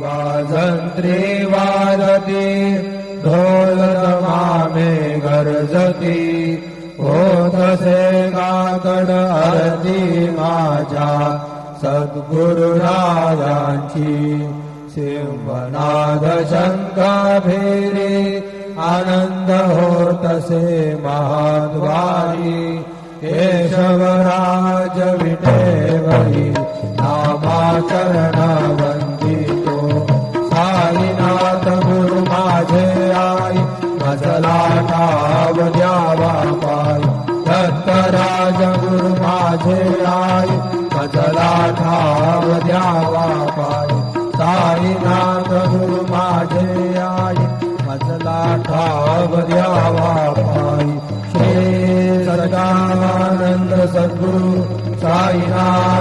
वाजंत्री वाजती ढोल मामे गरजती होतसे काकड आरती माझ्या सद्गुरुराजांची सिंहनाद शंख भेरी आनंद होतसे महाद्वारी केशवराज विठेवरी नामाचरण वंदितो साईनाथ गुरु माझे आई मजला ठाव द्यावा पाय दत्तराज गुरु माझे आई मजला ठाव द्यावा पाय साईनाथ गुरु माझे आई मजला ठाव द्यावा पाय श्री सदानंद सद्गुरु साईनाथ